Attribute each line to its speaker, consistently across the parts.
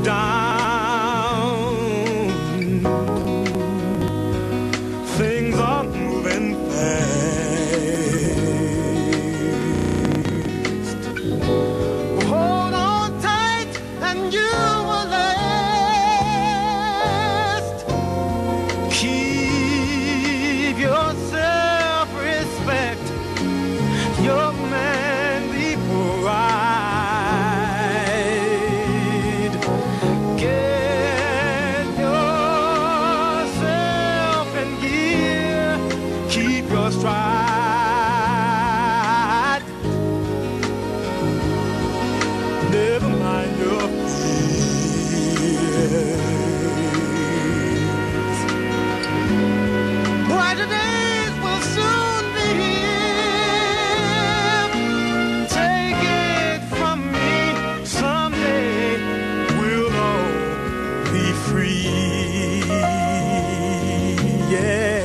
Speaker 1: down. Things are moving fast. Hold on tight and you will last. Keep your self-respect, your manly pride. Get yourself in gear, keep your stride. Never mind your fears. Brighter days will soon be here. Take it from me, someday we'll all be free. Yeah.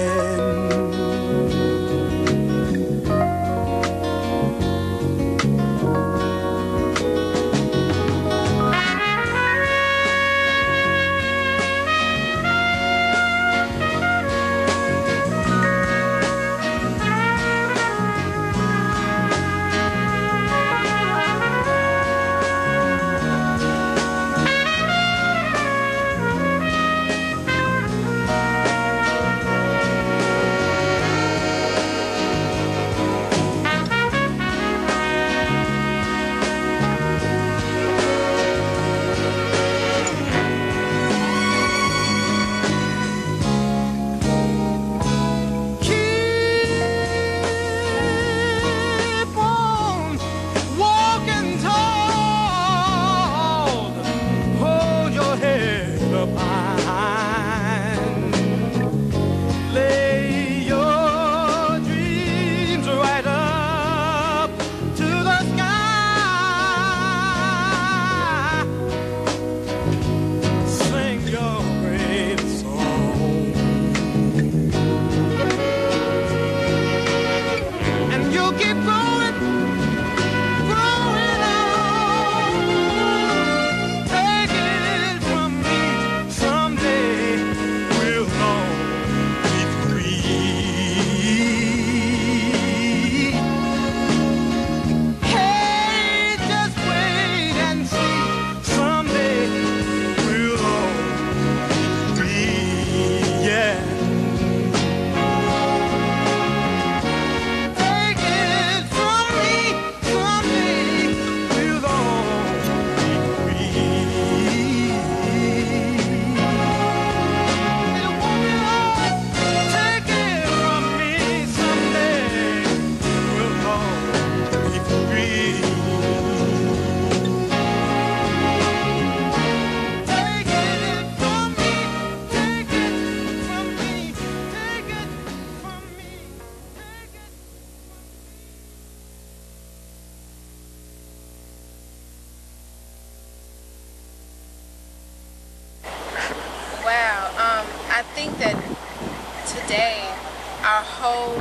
Speaker 1: Keep on walking tall. Hold your head up high. Lay your dreams right up to the sky. Sing your great song, and you'll keep growing, growing on. Take it from me, someday we'll all be free. Hey, just wait and see, someday we'll all be free. Yeah. Take it from me, someday we'll all be free. You want it all? Take it from me, someday we'll all be free. Take it from me, take it from me, take it from me, take it.
Speaker 2: Wow, I think that today our whole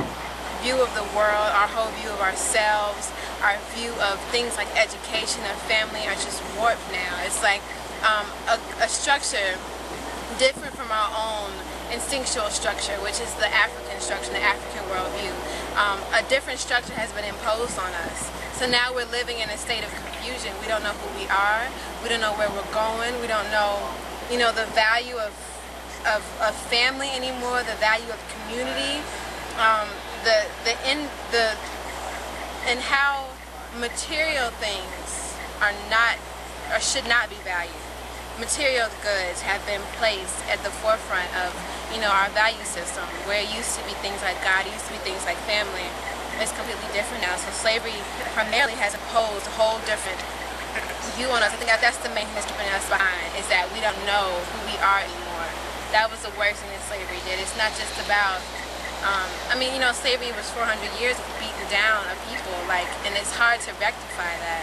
Speaker 2: view of the world, our whole view of ourselves, our view of things like education and family are just warped now. It's like a structure different from our own instinctual structure, which is the African structure, the African worldview. A different structure has been imposed on us. So now we're living in a state of confusion. We don't know who we are. We don't know where we're going. We don't know, you know, the value of family anymore, the value of community, and how material things are not or should not be valued. Material goods have been placed at the forefront of, you know, our value system, where it used to be things like God, it used to be things like family. It's completely different now. So slavery primarily has imposed a whole different view on us. I think that's the main thing that's keeping us behind, is that we don't know who we are anymore. That was the worst thing that slavery did. It's not just about, I mean, you know, slavery was 400 years of beating down of people, like, and it's hard to rectify that.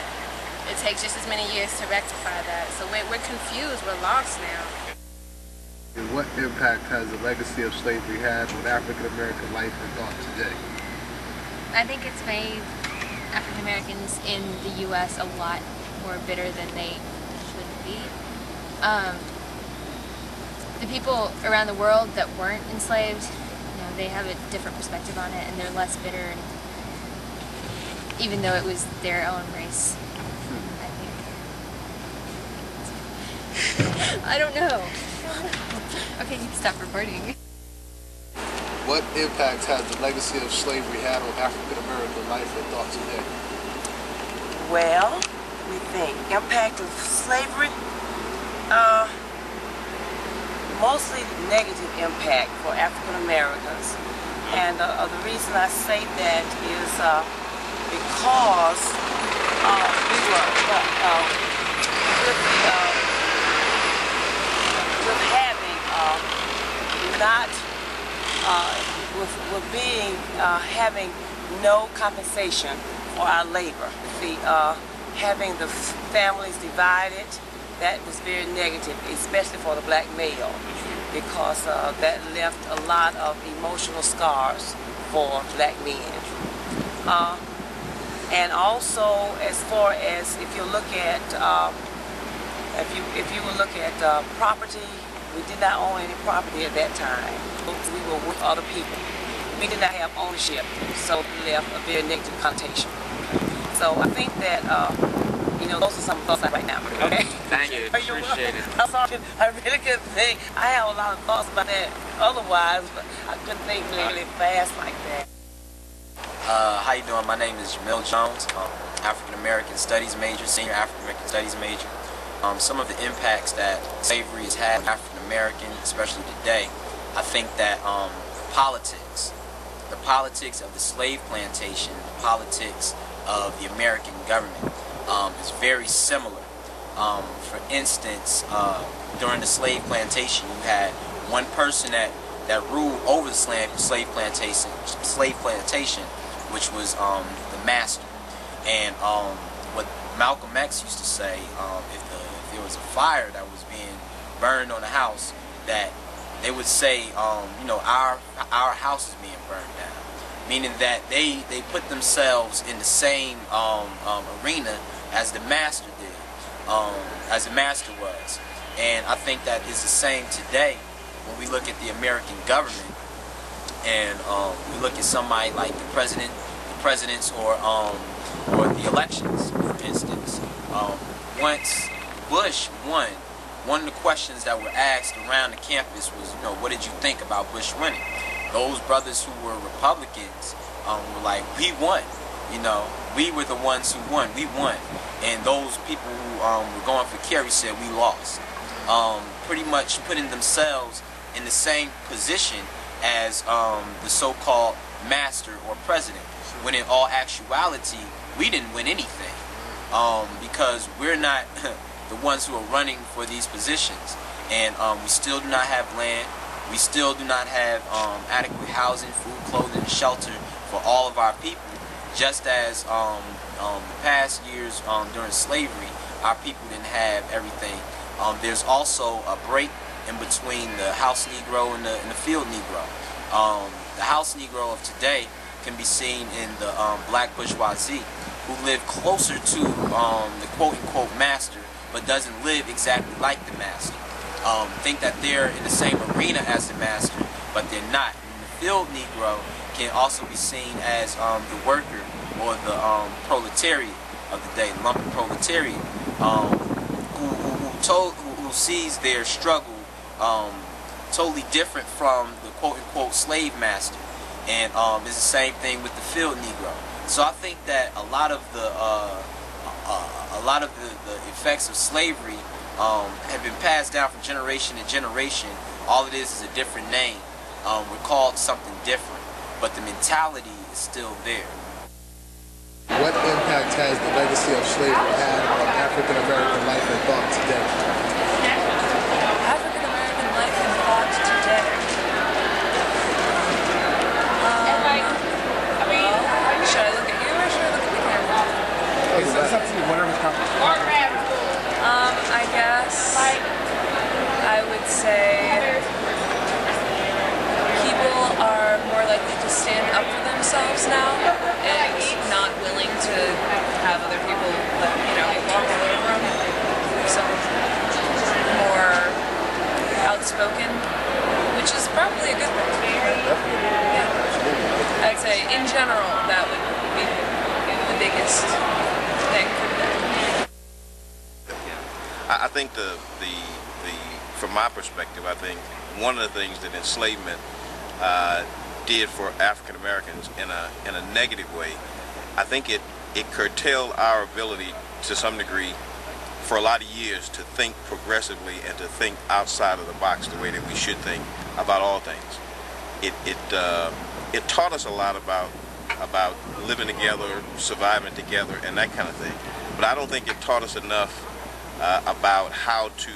Speaker 2: It takes just as many years to rectify that. So we're confused, we're lost now.
Speaker 3: And what impact has the legacy of slavery had on African American life and thought today?
Speaker 4: I think it's made African Americans in the U.S. a lot more bitter than they should be. the people around the world that weren't enslaved, they have a different perspective on it, and they're less bitter, and even though it was their own race, I think. I don't know. Okay, you can stop recording.
Speaker 3: What impact has the legacy of slavery had on African American life and thought today?
Speaker 5: Well, we think impact of slavery, mostly negative impact for African Americans, and the reason I say that is because we were with having not with being having no compensation for our labor. Having the families divided, that was very negative, especially for the black male, because that left a lot of emotional scars for black men. And also, as far as if you look at if you would look at property, we did not own any property at that time. We were with other people. We did not have ownership, so it left a very negative connotation. So I think that, those are some thoughts right now. Okay?
Speaker 6: Thank you. Appreciate it.
Speaker 5: I'm sorry, I really couldn't think. I have a lot of thoughts about that otherwise, but I couldn't think really fast like that.
Speaker 6: How you doing? My name is Jamil Jones, African American Studies major, senior African American Studies major. Some of the impacts that slavery has had on African American, especially today, I think that the politics of the slave plantation, the politics of the American government is very similar. For instance, during the slave plantation, you had one person that ruled over the slave plantation, which was the master. And what Malcolm X used to say, if there was a fire that was being burned on the house, that they would say, our house is being burned down, meaning that they put themselves in the same arena as the master did, as the master was. And I think that is the same today when we look at the American government, and we look at somebody like the presidents, or the elections, for instance. Once Bush won, one of the questions that were asked around the campus was, what did you think about Bush winning? Those brothers who were Republicans were like, we won. We were the ones who won. We won. And those people who were going for Kerry said we lost. Pretty much putting themselves in the same position as the so-called master or president, when in all actuality, we didn't win anything, because we're not the ones who are running for these positions, and we still do not have land. We still do not have adequate housing, food, clothing, and shelter for all of our people. Just as the past years during slavery, our people didn't have everything. There's also a break in between the house Negro and the field Negro. The house Negro of today can be seen in the black bourgeoisie, who live closer to the quote-unquote master, but doesn't live exactly like the master. Think that they're in the same arena as the master, but they're not. And the field Negro can also be seen as the worker, or the proletariat of the day, lumpen proletariat, who sees their struggle totally different from the quote-unquote slave master. And it's the same thing with the field Negro. So I think that a lot of the effects of slavery have been passed down from generation to generation. All it is a different name. We're called something different, but the mentality is still there.
Speaker 3: What impact has the legacy of slavery had on African American life and thought today?
Speaker 5: African American life and thought today. Should I look at you or should I look at the camera?
Speaker 3: It's up to you, whatever's comfortable.
Speaker 7: I guess I would say people are more likely to stand up for themselves now and not willing to have other people, walk all over them. Some more outspoken, which is probably a good thing. Yeah. I'd say in general that would be the biggest thing for today.
Speaker 8: I think from my perspective, I think one of the things that enslavement did for African Americans in a negative way, I think it curtailed our ability to some degree for a lot of years to think progressively and to think outside of the box the way that we should think about all things. It taught us a lot about living together, surviving together, and that kind of thing. But I don't think it taught us enough about how to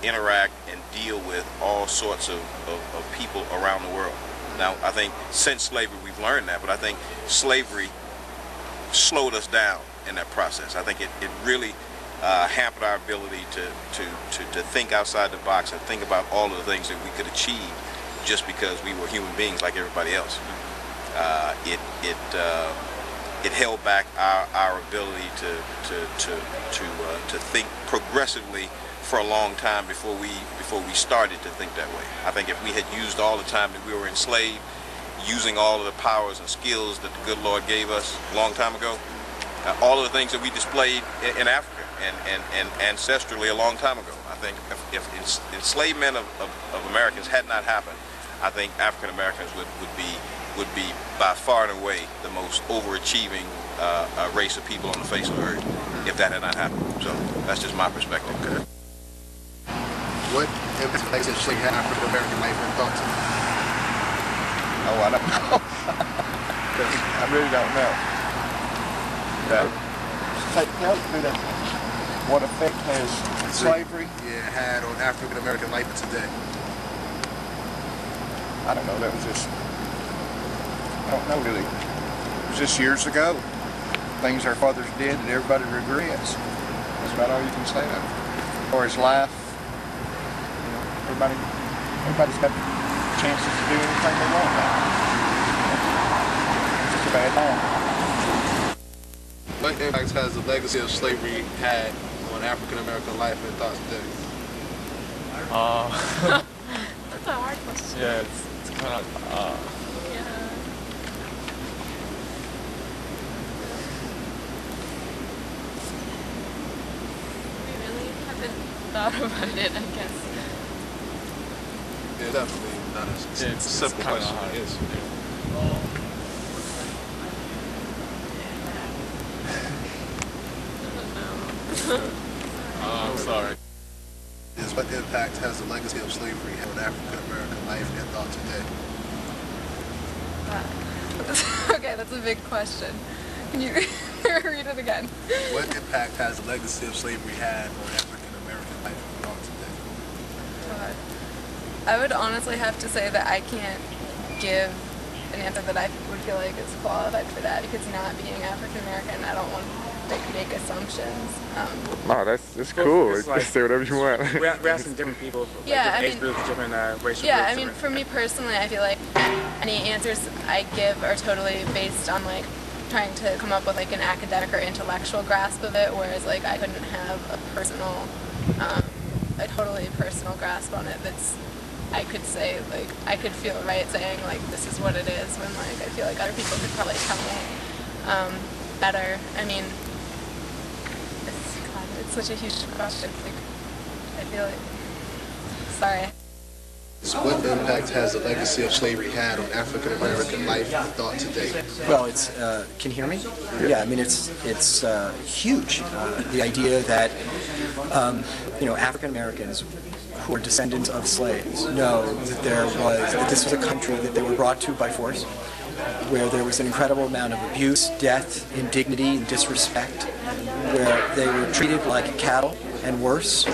Speaker 8: interact and deal with all sorts of people around the world. Now, I think since slavery we've learned that, but I think slavery slowed us down in that process. I think it really hampered our ability to think outside the box and think about all of the things that we could achieve just because we were human beings like everybody else. It held back our ability to think progressively for a long time before we started to think that way. I think if we had used all the time that we were enslaved, using all of the powers and skills that the good Lord gave us a long time ago, all of the things that we displayed in Africa and ancestrally a long time ago, I think if enslavement of Americans had not happened, I think African Americans would be by far and away the most overachieving race of people on the face of the earth if that had not happened. So that's just my perspective. Okay.
Speaker 3: What impact has slavery had on African American life and thoughts?
Speaker 9: Oh, I don't know. I really don't know. Take note through that. What effect has slavery
Speaker 3: had on African American life today?
Speaker 9: I don't know. That was just, I don't know really. It was just years ago. Things our fathers did that everybody regrets. That's about all you can say of it. Or his life, you know, everybody's got chances to do anything they want now. It's just a bad time.
Speaker 3: What impact has the legacy of slavery had on African American life and thoughts today?
Speaker 2: That's a hard question.
Speaker 10: Yeah, it's kind of.
Speaker 2: We really haven't thought about it, I guess.
Speaker 3: Yeah, definitely not a simple question.
Speaker 10: Hard.
Speaker 3: Yes.
Speaker 10: I'm sorry.
Speaker 3: What impact has the legacy of slavery had on African American life and thought today?
Speaker 2: Okay, that's a big question. Can you read it again?
Speaker 3: What impact has the legacy of slavery had on African American life and thought today?
Speaker 2: I would honestly have to say that I can't give an answer that I would feel like is qualified for that, because not being African American, I don't want to make assumptions.
Speaker 10: No, that's cool. Just like, say whatever you want.
Speaker 11: We're asking different people, like
Speaker 2: yeah,
Speaker 11: different age groups, different racial
Speaker 2: yeah,
Speaker 11: groups.
Speaker 2: I mean, for me personally, I feel like any answers I give are totally based on like trying to come up with like an academic or intellectual grasp of it, whereas like I couldn't have a personal, a totally personal grasp on it. I could say, like, I could feel right saying, like, this is what it is, when, like, I feel like other people could probably tell me better. I mean, it's such a huge question. Like, I feel like, sorry.
Speaker 3: What impact has the legacy of slavery had on African American life and thought today?
Speaker 12: Well, it's, can you hear me? Yeah, I mean, it's huge. The idea that, you know, African Americans who are descendants of slaves know that this was a country that they were brought to by force, where there was an incredible amount of abuse, death, indignity, and disrespect, where they were treated like cattle and worse,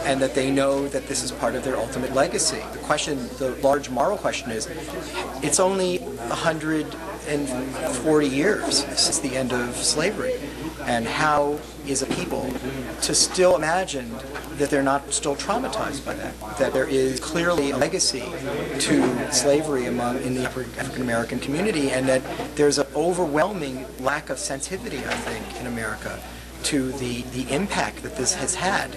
Speaker 12: and that they know that this is part of their ultimate legacy. The large moral question is, it's only 140 years since the end of slavery, and how is a people to still imagine that they're not still traumatized by that, that there is clearly a legacy to slavery in the African American community, and that there's an overwhelming lack of sensitivity, I think, in America to the impact that this has had.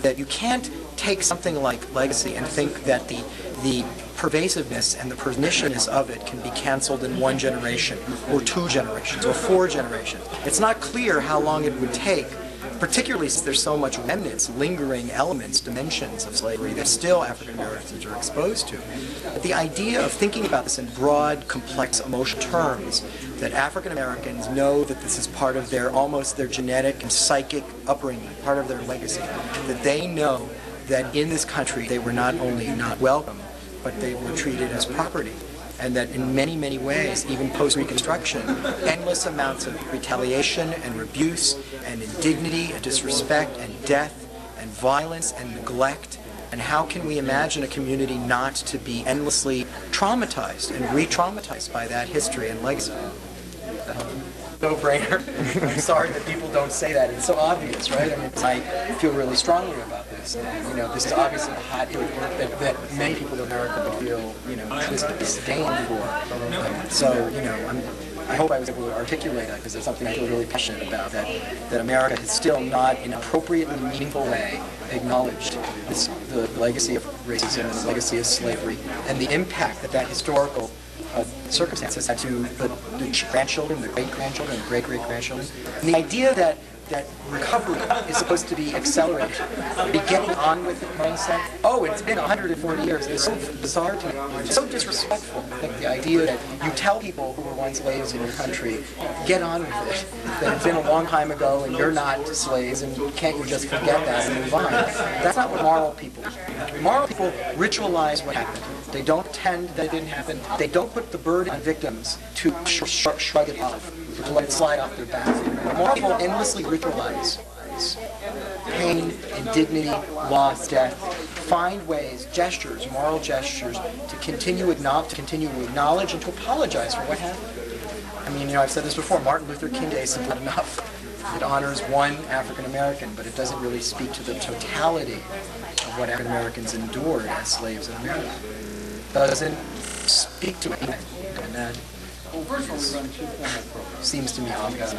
Speaker 12: That you can't take something like legacy and think that the pervasiveness and the perniciousness of it can be canceled in 1 generation, or 2 generations, or 4 generations. It's not clear how long it would take, particularly since there's so much remnants, lingering elements, dimensions of slavery that still African Americans are exposed to. But the idea of thinking about this in broad, complex, emotional terms, that African Americans know that this is part of almost their genetic and psychic upbringing, part of their legacy, that they know that in this country they were not only not welcome, but they were treated as property. And that in many, many ways, even post-Reconstruction, endless amounts of retaliation and abuse and indignity and disrespect and death and violence and neglect. And how can we imagine a community not to be endlessly traumatized and re-traumatized by that history and legacy? No-brainer. I'm sorry that people don't say that. It's so obvious, right? I mean, I feel really strongly about this. You know, this is obviously a hot issue that many people in America would feel, you know, this disdain for. So, you know, I hope I was able to articulate that, because it's something I feel really passionate about, that America has still not, in an appropriately meaningful way, acknowledged the legacy of racism and the legacy of slavery, and the impact that historical circumstances had to the grandchildren, the great-grandchildren, the great-great-grandchildren. And the idea that recovery is supposed to be accelerated, be getting on with it mindset. Oh, it's been 140 years. It's so bizarre to me. It's so disrespectful. I think the idea that you tell people who were once slaves in your country, get on with it, that it's been a long time ago and you're not slaves, and can't you just forget that and move on? That's not what moral people do. Moral people ritualize what happened. They don't pretend that it didn't happen. They don't put the burden on victims to shrug it off, to let it slide off their back. Moral people endlessly ritualize pain, indignity, loss, death. Find ways, gestures, moral gestures, to continue to acknowledge and to apologize for what happened. I mean, you know, I've said this before, Martin Luther King Day is not enough. It honors one African American, but it doesn't really speak to the totality of what African Americans endured as slaves in America. It doesn't speak to anything, and that seems to me obvious.